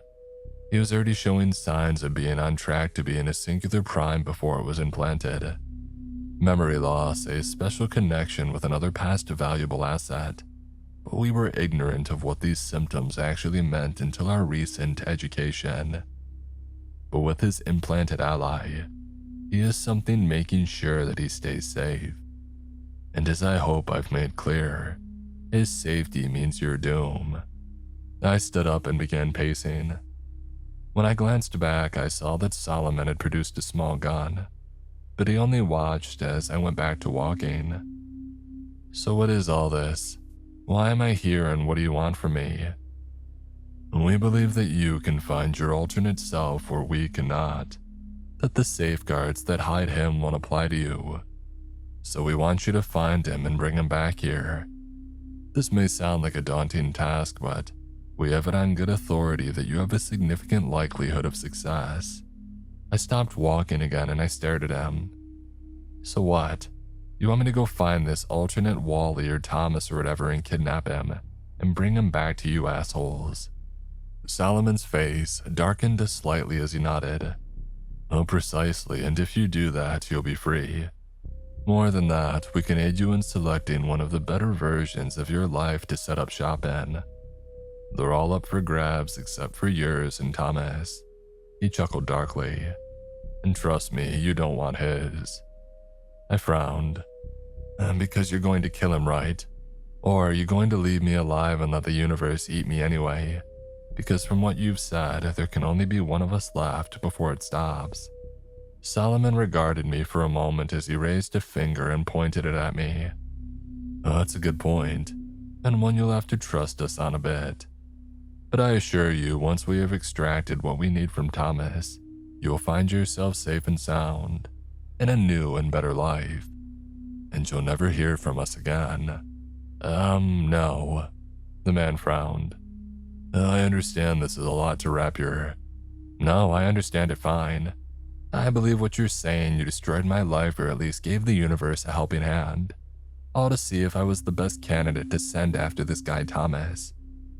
He was already showing signs of being on track to be in a singular prime before it was implanted. Memory loss, a special connection with another past valuable asset. But we were ignorant of what these symptoms actually meant until our recent education. But with his implanted ally, he has something making sure that he stays safe. And as I hope I've made clear, his safety means your doom. I stood up and began pacing. When I glanced back, I saw that Solomon had produced a small gun, but he only watched as I went back to walking. So what is all this? Why am I here and what do you want from me? We believe that you can find your alternate self where we cannot, that the safeguards that hide him won't apply to you. So we want you to find him and bring him back here. This may sound like a daunting task, but we have it on good authority that you have a significant likelihood of success. I stopped walking again and I stared at him. So what? You want me to go find this alternate Wally or Thomas or whatever and kidnap him and bring him back to you assholes? Solomon's face darkened slightly as he nodded. Oh, precisely, and if you do that, you'll be free. More than that, we can aid you in selecting one of the better versions of your life to set up shop in. They're all up for grabs except for yours and Thomas. He chuckled darkly. And trust me, you don't want his. I frowned. Because you're going to kill him, right? Or are you going to leave me alive and let the universe eat me anyway? Because from what you've said, there can only be one of us left before it stops. Solomon regarded me for a moment as he raised a finger and pointed it at me. Oh, that's a good point, and one you'll have to trust us on a bit. But I assure you, once we have extracted what we need from Thomas, you will find yourself safe and sound, in a new and better life, and you'll never hear from us again. No. The man frowned. I understand this is a lot to wrap your... No, I understand it fine. I believe what you're saying. You destroyed my life, or at least gave the universe a helping hand. All to see if I was the best candidate to send after this guy Thomas,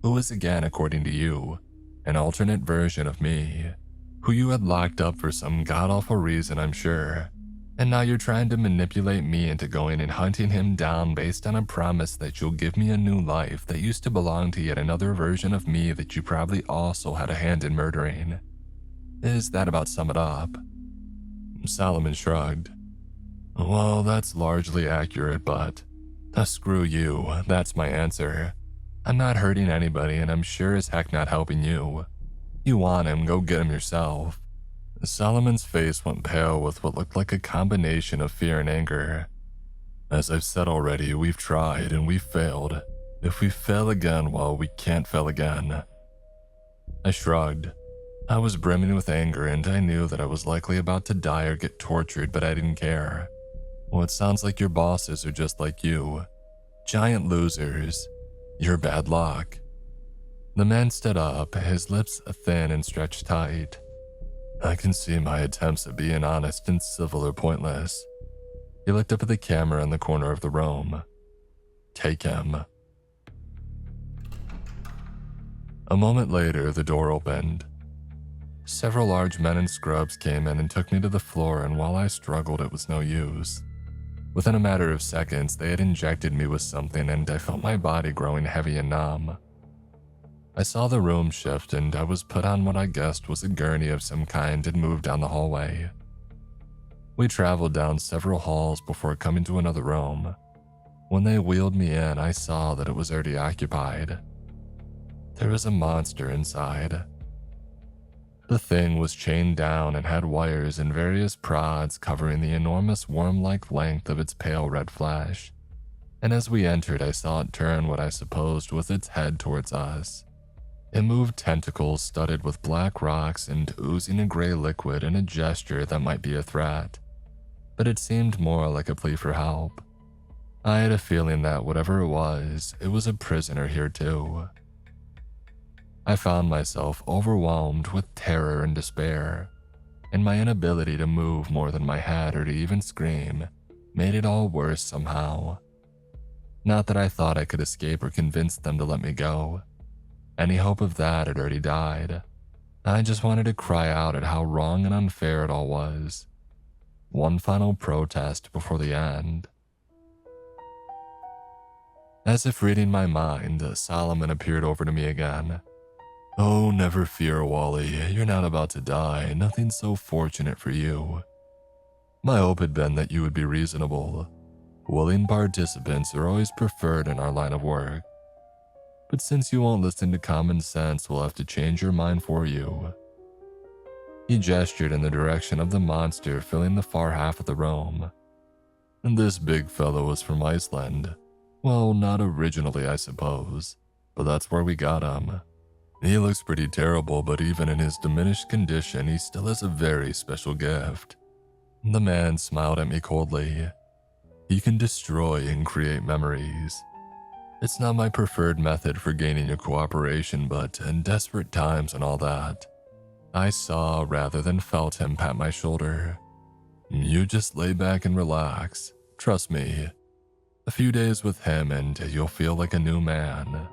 who is again, according to you, an alternate version of me, who you had locked up for some god-awful reason, I'm sure. And now you're trying to manipulate me into going and hunting him down based on a promise that you'll give me a new life that used to belong to yet another version of me that you probably also had a hand in murdering. Is that about sum it up? Solomon shrugged. Well, that's largely accurate, but screw you, that's my answer. I'm not hurting anybody, and I'm sure as heck not helping you. You want him, go get him yourself. Solomon's face went pale with what looked like a combination of fear and anger. As I've said already, we've tried and we've failed. If we fail again, well, we can't fail again. I shrugged. I was brimming with anger, and I knew that I was likely about to die or get tortured, but I didn't care. Well, it sounds like your bosses are just like you. Giant losers. You're bad luck. The man stood up, his lips thin and stretched tight. I can see my attempts at being honest and civil are pointless. He looked up at the camera in the corner of the room. Take him. A moment later, the door opened. Several large men in scrubs came in and took me to the floor, and while I struggled, it was no use. Within a matter of seconds, they had injected me with something, and I felt my body growing heavy and numb. I saw the room shift, and I was put on what I guessed was a gurney of some kind and moved down the hallway. We traveled down several halls before coming to another room. When they wheeled me in, I saw that it was already occupied. There was a monster inside. The thing was chained down and had wires and various prods covering the enormous worm-like length of its pale red flesh. And as we entered, I saw it turn what I supposed was its head towards us. It moved tentacles studded with black rocks and oozing a gray liquid in a gesture that might be a threat, but it seemed more like a plea for help. I had a feeling that whatever it was a prisoner here too. I found myself overwhelmed with terror and despair, and my inability to move more than my head or to even scream made it all worse somehow. Not that I thought I could escape or convince them to let me go. Any hope of that had already died. I just wanted to cry out at how wrong and unfair it all was. One final protest before the end. As if reading my mind, Solomon appeared over to me again. Oh, never fear, Wally. You're not about to die. Nothing so fortunate for you. My hope had been that you would be reasonable. Willing participants are always preferred in our line of work. But since you won't listen to common sense, we'll have to change your mind for you. He gestured in the direction of the monster filling the far half of the room. And this big fellow was from Iceland. Well, not originally, I suppose, but that's where we got him. He looks pretty terrible, but even in his diminished condition, he still has a very special gift. The man smiled at me coldly. He can destroy and create memories. It's not my preferred method for gaining your cooperation, but in desperate times and all that, I saw rather than felt him pat my shoulder. You just lay back and relax. Trust me. A few days with him and you'll feel like a new man.